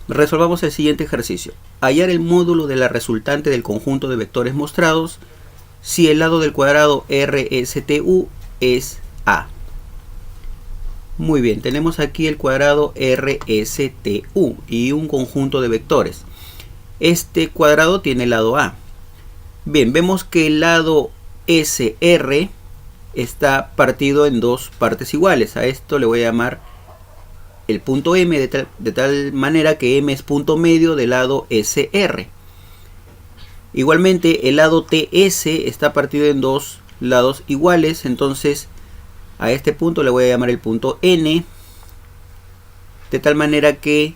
Resolvamos el siguiente ejercicio. Hallar el módulo de la resultante del conjunto de vectores mostrados si el lado del cuadrado RSTU es A. Muy bien, tenemos aquí el cuadrado RSTU y un conjunto de vectores. Este cuadrado tiene el lado A. Bien, vemos que el lado SR está partido en dos partes iguales. A esto le voy a llamar el punto M de tal manera que M es punto medio del lado SR. Igualmente el lado TS está partido en dos lados iguales, entonces a este punto le voy a llamar el punto N, de tal manera que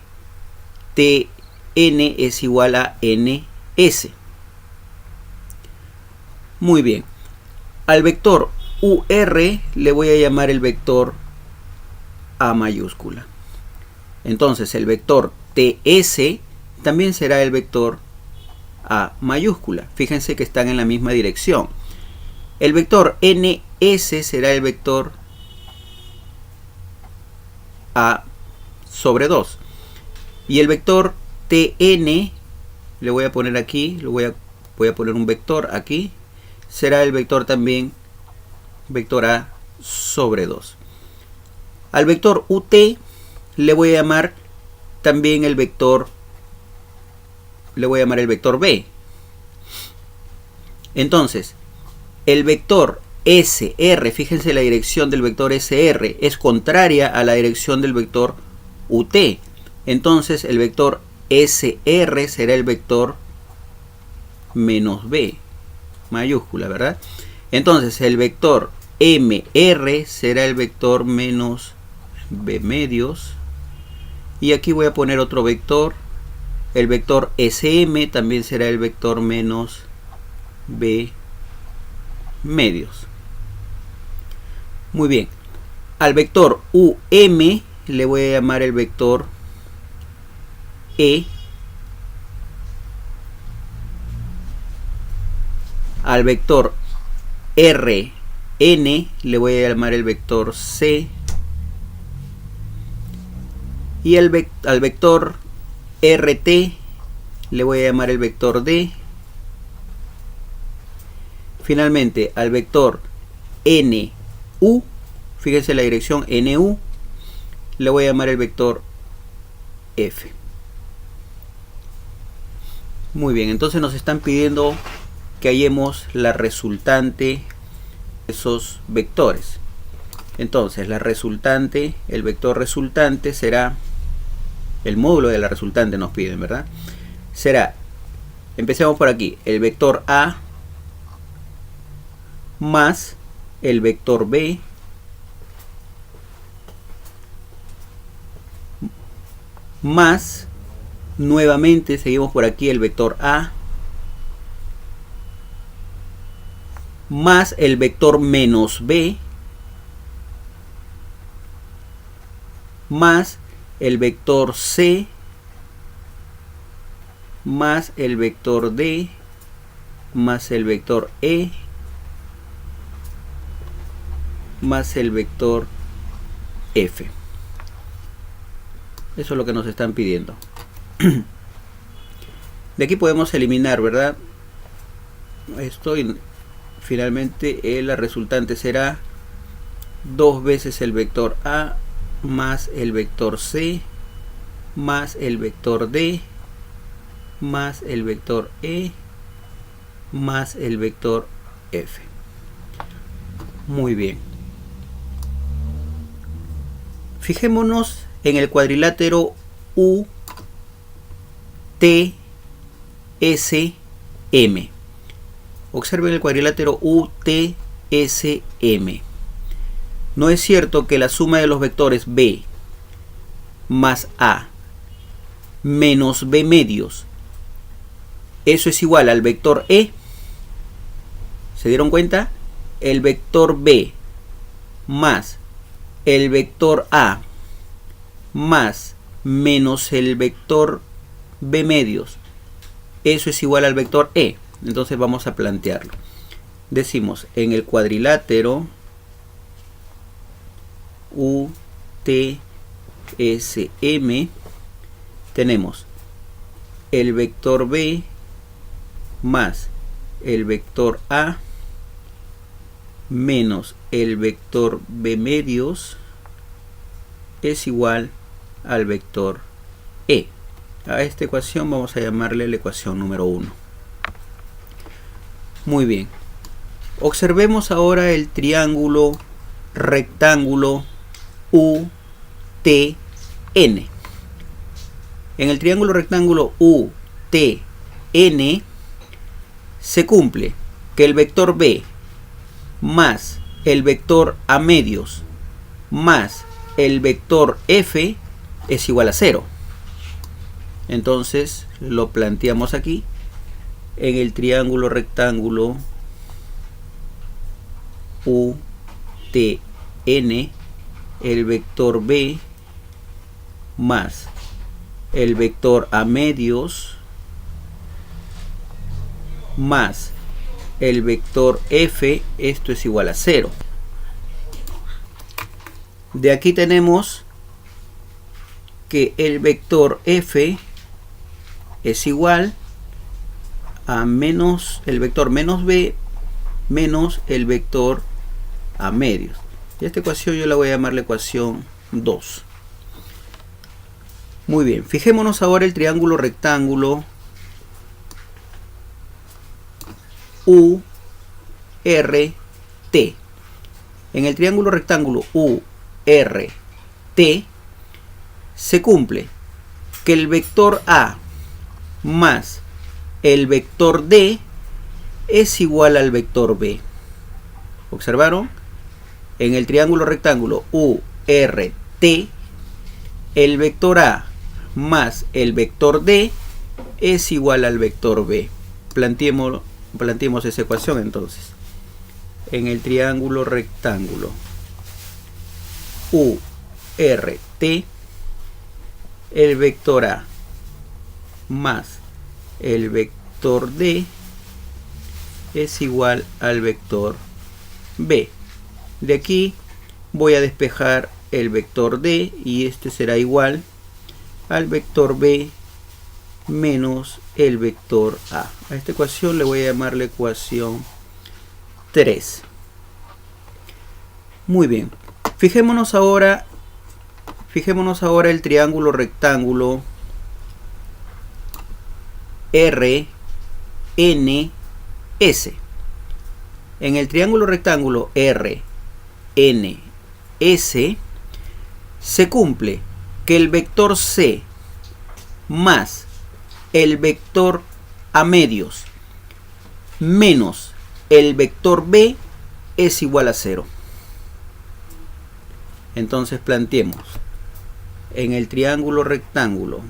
TN es igual a NS. Muy bien, al vector UR le voy a llamar el vector A mayúscula. Entonces el vector TS también será el vector A mayúscula. Fíjense que están en la misma dirección. El vector NS será el vector A sobre 2. Y el vector TN, le voy a poner aquí, voy a poner un vector aquí, será el vector también vector A sobre 2. Al vector UT le voy a llamar también el vector, B. Entonces, el vector SR, fíjense la dirección del vector SR, es contraria a la dirección del vector UT. Entonces, el vector SR será el vector menos B, mayúscula, ¿verdad? Entonces, el vector MR será el vector menos B medios. Y aquí voy a poner otro vector. El vector SM también será el vector menos B medios. Muy bien. Al vector UM le voy a llamar el vector E. Al vector RN le voy a llamar el vector C. Y al vector RT le voy a llamar el vector D. Finalmente al vector NU, fíjense la dirección NU, le voy a llamar el vector F. Muy bien, entonces nos están pidiendo que hallemos la resultante de esos vectores. Entonces la resultante, el vector resultante será, el módulo de la resultante nos piden, ¿verdad? Será, empecemos por aquí, el vector A más el vector B más, nuevamente seguimos por aquí, el vector A más el vector menos B más el vector C más el vector D más el vector E más el vector F. Eso es lo que nos están pidiendo. De aquí podemos eliminar, ¿verdad? Esto, y finalmente la resultante será 2 veces el vector A más el vector C más el vector D más el vector E más el vector F. Muy bien. Fijémonos en el cuadrilátero UTSM. Observen el cuadrilátero UTSM. No es cierto que la suma de los vectores B más A menos B medios, eso es igual al vector E. ¿Se dieron cuenta? El vector B más el vector A más menos el vector B medios, eso es igual al vector E. Entonces vamos a plantearlo. Decimos en el cuadrilátero UTSM tenemos el vector B más el vector A menos el vector B medios es igual al vector E. A esta ecuación vamos a llamarle la ecuación número 1. Muy bien. Observemos ahora el triángulo rectángulo UTN. En el triángulo rectángulo UTN se cumple que el vector B más el vector A medios más el vector F es igual a 0. Entonces lo planteamos aquí en el triángulo rectángulo UTN, el vector B más el vector A medios más el vector F, esto es igual a 0. De aquí tenemos que el vector F es igual a menos el vector menos B menos el vector A medios. Y esta ecuación yo la voy a llamar la ecuación 2. Muy bien, fijémonos ahora el triángulo rectángulo URT. En el triángulo rectángulo URT se cumple que el vector A más el vector D es igual al vector B. ¿Observaron? En el triángulo rectángulo URT, el vector A más el vector D es igual al vector B. Planteemos esa ecuación entonces. En el triángulo rectángulo URT, el vector A más el vector D es igual al vector B. De aquí voy a despejar el vector D y este será igual al vector B menos el vector A. A esta ecuación le voy a llamar la ecuación 3. Muy bien. Fijémonos ahora el triángulo rectángulo RNS. En el triángulo rectángulo RNS se cumple que el vector C más el vector A medios menos el vector B es igual a 0. Entonces planteemos en el triángulo rectángulo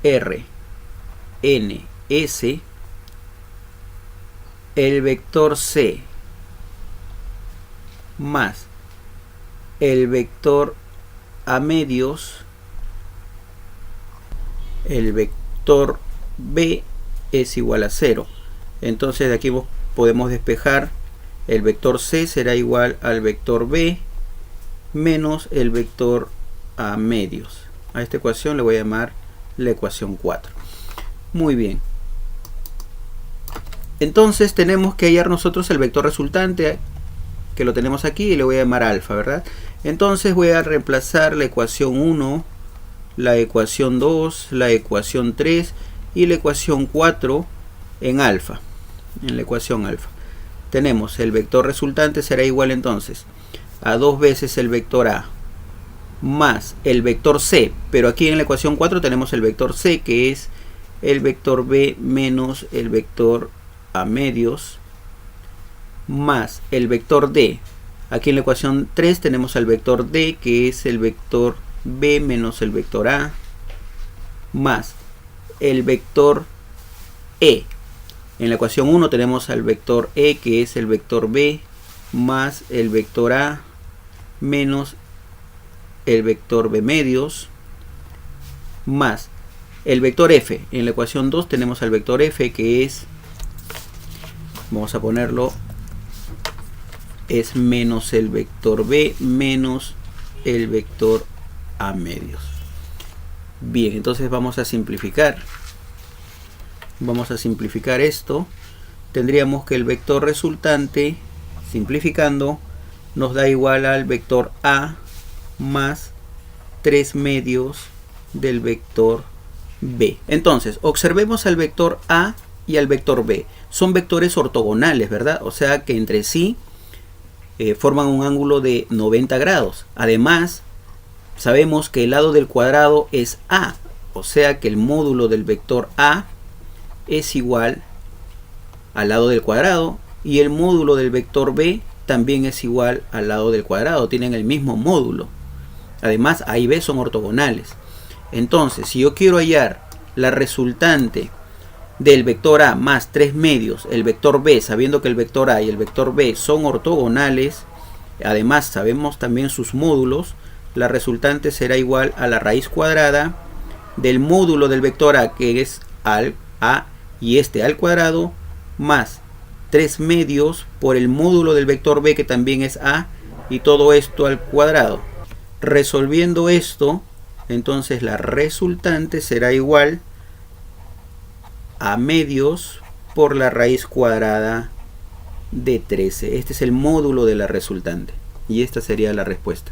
RNS el vector C más el vector A medios, el vector B es igual a 0. Entonces de aquí podemos despejar el vector C será igual al vector B menos el vector A medios. A esta ecuación le voy a llamar la ecuación 4. Muy bien. Entonces tenemos que hallar nosotros el vector resultante, que lo tenemos aquí, y le voy a llamar alfa, ¿verdad? Entonces voy a reemplazar la ecuación 1, la ecuación 2, la ecuación 3 y la ecuación 4 en alfa, en la ecuación alfa. Tenemos el vector resultante será igual entonces a 2 veces el vector A más el vector C, pero aquí en la ecuación 4 tenemos el vector C, que es el vector B menos el vector A medios, más el vector D. Aquí en la ecuación 3 tenemos al vector D, que es el vector B menos el vector A, más el vector E. En la ecuación 1 tenemos al vector E, que es el vector B, más el vector A, menos el vector B medios, más el vector F. En la ecuación 2 tenemos al vector F, que es, vamos a ponerlo, es menos el vector B menos el vector a medios. Bien, entonces vamos a simplificar. Vamos a simplificar esto. Tendríamos que el vector resultante, simplificando, nos da igual al vector A más 3 medios del vector B. Entonces, observemos al vector A y al vector B. Son vectores ortogonales, ¿verdad? O sea que entre sí forman un ángulo de 90 grados. Además, sabemos que el lado del cuadrado es A. O sea que el módulo del vector A es igual al lado del cuadrado. Y el módulo del vector B también es igual al lado del cuadrado. Tienen el mismo módulo. Además, A y B son ortogonales. Entonces, si yo quiero hallar la resultante del vector A más 3 medios, el vector B, sabiendo que el vector A y el vector B son ortogonales, además sabemos también sus módulos, la resultante será igual a la raíz cuadrada del módulo del vector A, que es al A y este al cuadrado, más 3 medios por el módulo del vector B, que también es A, y todo esto al cuadrado. Resolviendo esto, entonces la resultante será igual a medios por la raíz cuadrada de 13. Este es el módulo de la resultante y esta sería la respuesta.